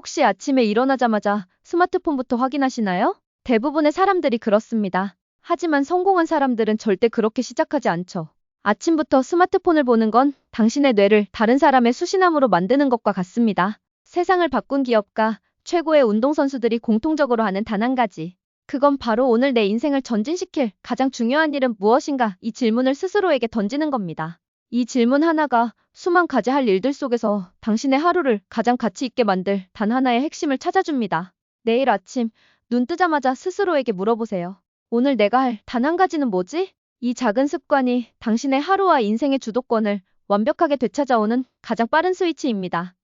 혹시 아침에 일어나자마자 스마트폰부터 확인하시나요? 대부분의 사람들이 그렇습니다. 하지만 성공한 사람들은 절대 그렇게 시작하지 않죠. 아침부터 스마트폰을 보는 건 당신의 뇌를 다른 사람의 수신함으로 만드는 것과 같습니다. 세상을 바꾼 기업가, 최고의 운동선수들이 공통적으로 하는 단 한 가지. 그건 바로 오늘 내 인생을 전진시킬 가장 중요한 일은 무엇인가? 이 질문을 스스로에게 던지는 겁니다. 이 질문 하나가 수만 가지 할 일들 속에서 당신의 하루를 가장 가치 있게 만들 단 하나의 핵심을 찾아줍니다. 내일 아침 눈 뜨자마자 스스로에게 물어보세요. 오늘 내가 할 단 한 가지는 뭐지? 이 작은 습관이 당신의 하루와 인생의 주도권을 완벽하게 되찾아오는 가장 빠른 스위치입니다.